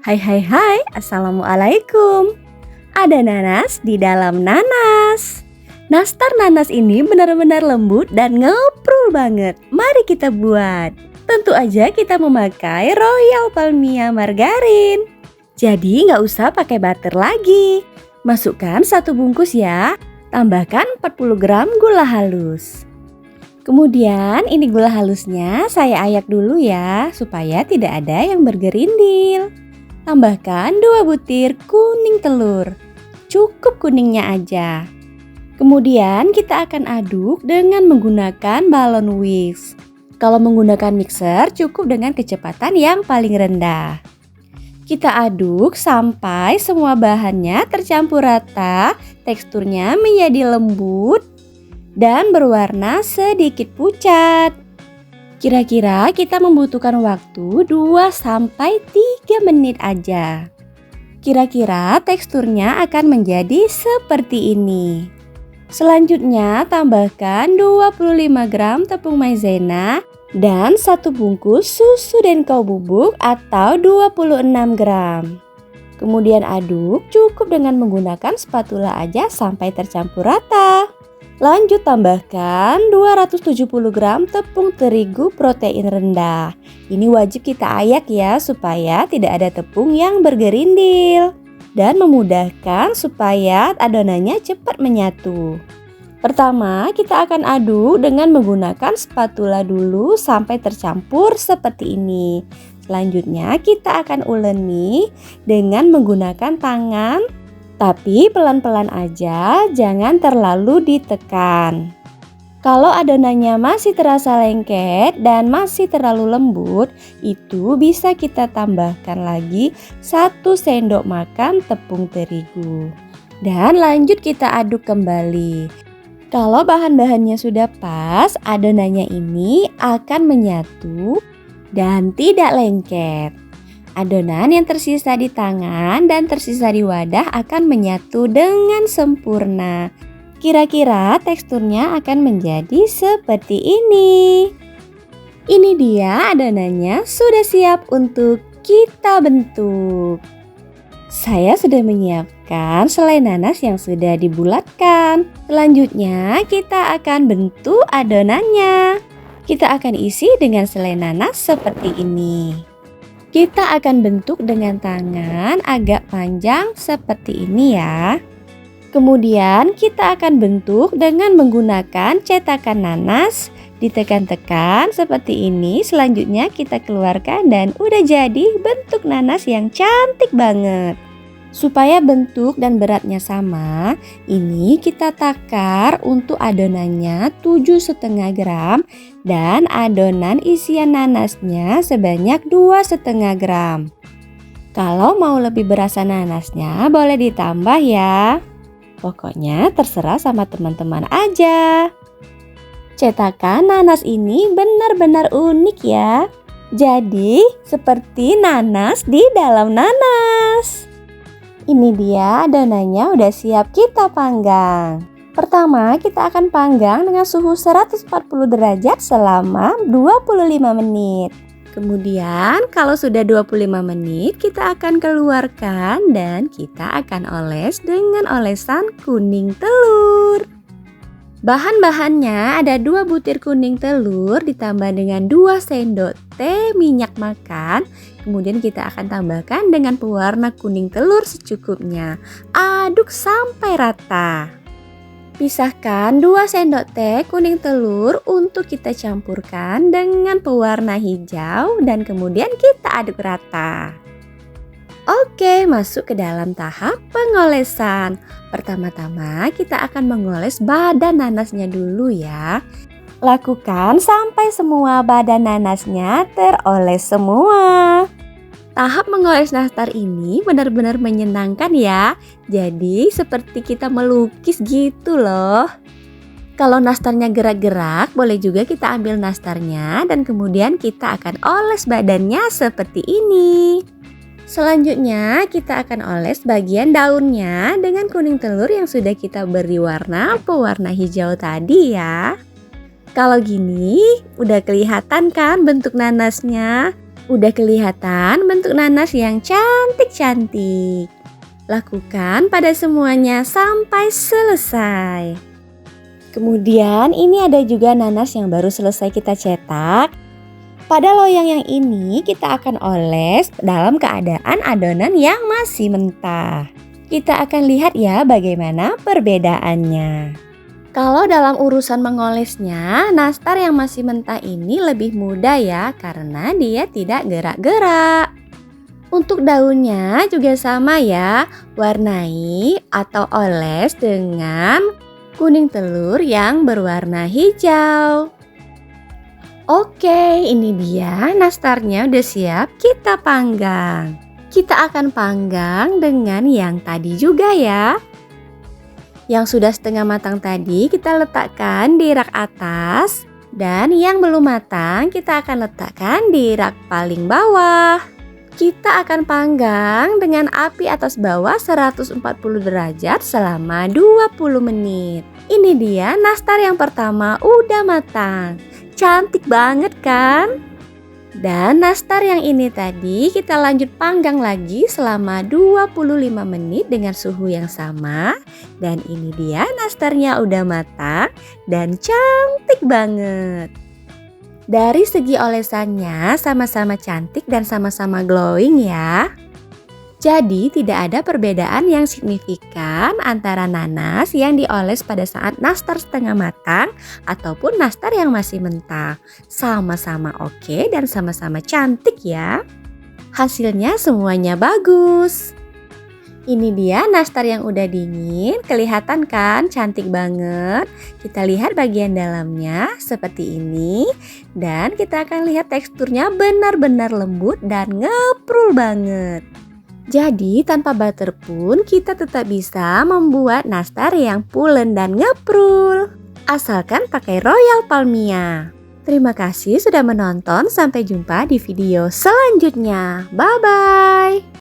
Hai hai hai, Assalamualaikum. Ada nanas di dalam nanas. Nastar nanas ini benar-benar lembut dan ngeprul banget. Mari kita buat. Tentu aja kita memakai Royal Palmia Margarin. Jadi nggak usah pakai butter lagi. Masukkan 1 bungkus ya. Tambahkan 40 gram gula halus. Kemudian ini gula halusnya saya ayak dulu ya, supaya tidak ada yang bergerindil. Tambahkan 2 butir kuning telur. Cukup kuningnya aja. Kemudian kita akan aduk dengan menggunakan balon whisk. Kalau menggunakan mixer cukup dengan kecepatan yang paling rendah. Kita aduk sampai semua bahannya tercampur rata, teksturnya menjadi lembut dan berwarna sedikit pucat. Kira-kira kita membutuhkan waktu 2-3 menit aja. Kira-kira teksturnya akan menjadi seperti ini. Selanjutnya tambahkan 25 gram tepung maizena dan 1 bungkus susu denko bubuk atau 26 gram. Kemudian aduk cukup dengan menggunakan spatula aja sampai tercampur rata. Lanjut tambahkan 270 gram tepung terigu protein rendah. Ini wajib kita ayak ya supaya tidak ada tepung yang bergerindil dan memudahkan supaya adonannya cepat menyatu. Pertama kita akan aduk dengan menggunakan spatula dulu sampai tercampur seperti ini. Selanjutnya kita akan uleni dengan menggunakan tangan. Tapi pelan-pelan aja, jangan terlalu ditekan. Kalau adonannya masih terasa lengket dan masih terlalu lembut, itu bisa kita tambahkan lagi 1 sendok makan tepung terigu. Dan lanjut kita aduk kembali. Kalau bahan-bahannya sudah pas, adonannya ini akan menyatu dan tidak lengket. Adonan yang tersisa di tangan dan tersisa di wadah akan menyatu dengan sempurna. Kira-kira teksturnya akan menjadi seperti ini. Ini dia adonannya sudah siap untuk kita bentuk. Saya sudah menyiapkan selai nanas yang sudah dibulatkan. Selanjutnya kita akan bentuk adonannya. Kita akan isi dengan selai nanas seperti ini. Kita akan bentuk dengan tangan agak panjang seperti ini ya. Kemudian kita akan bentuk dengan menggunakan cetakan nanas. Ditekan-tekan seperti ini. Selanjutnya kita keluarkan dan udah jadi bentuk nanas yang cantik banget. Supaya bentuk dan beratnya sama, ini kita takar untuk adonannya 7,5 gram dan adonan isian nanasnya sebanyak 2,5 gram. Kalau mau lebih berasa nanasnya boleh ditambah ya. Pokoknya terserah sama teman-teman aja. Cetakan nanas ini benar-benar unik ya. Jadi seperti nanas di dalam nanas. Ini dia adonannya udah siap kita panggang. Pertama kita akan panggang dengan suhu 140 derajat selama 25 menit. Kemudian kalau sudah 25 menit kita akan keluarkan dan kita akan oles dengan olesan kuning telur. Bahan-bahannya ada 2 butir kuning telur ditambah dengan 2 sendok teh minyak makan. Kemudian kita akan tambahkan dengan pewarna kuning telur secukupnya. Aduk sampai rata. Pisahkan 2 sendok teh kuning telur untuk kita campurkan dengan pewarna hijau dan kemudian kita aduk rata. Oke, masuk ke dalam tahap pengolesan. Pertama-tama kita akan mengoles badan nanasnya dulu ya. Lakukan sampai semua badan nanasnya teroles semua. Tahap mengoles nastar ini benar-benar menyenangkan ya. Jadi seperti kita melukis gitu loh. Kalau nastarnya gerak-gerak, boleh juga kita ambil nastarnya dan kemudian kita akan oles badannya seperti ini. Selanjutnya kita akan oles bagian daunnya dengan kuning telur yang sudah kita beri warna pewarna hijau tadi ya. Kalau gini udah kelihatan kan bentuk nanasnya. Udah kelihatan bentuk nanas yang cantik-cantik. Lakukan pada semuanya sampai selesai. Kemudian ini ada juga nanas yang baru selesai kita cetak. Pada loyang yang ini kita akan oles dalam keadaan adonan yang masih mentah. Kita akan lihat ya bagaimana perbedaannya. Kalau dalam urusan mengolesnya, nastar yang masih mentah ini lebih mudah ya karena dia tidak gerak-gerak. Untuk daunnya juga sama ya, warnai atau oles dengan kuning telur yang berwarna hijau. Oke, ini dia nastarnya udah siap kita panggang. Kita akan panggang dengan yang tadi juga ya. Yang sudah setengah matang tadi kita letakkan di rak atas dan yang belum matang kita akan letakkan di rak paling bawah. Kita akan panggang dengan api atas bawah 140 derajat selama 20 menit. Ini dia nastar yang pertama udah matang. Cantik banget kan? Dan nastar yang ini tadi kita lanjut panggang lagi selama 25 menit dengan suhu yang sama. Dan ini dia nastarnya udah matang dan cantik banget. Dari segi olesannya sama-sama cantik dan sama-sama glowing ya. Jadi tidak ada perbedaan yang signifikan antara nanas yang dioles pada saat nastar setengah matang ataupun nastar yang masih mentah. Sama-sama oke dan sama-sama cantik ya. Hasilnya semuanya bagus. Ini dia nastar yang udah dingin, kelihatan kan cantik banget. Kita lihat bagian dalamnya seperti ini. Dan kita akan lihat teksturnya benar-benar lembut dan ngeprul banget. Jadi tanpa butter pun kita tetap bisa membuat nastar yang pulen dan ngeprul. Asalkan pakai Royal Palmia. Terima kasih sudah menonton, sampai jumpa di video selanjutnya. Bye-bye.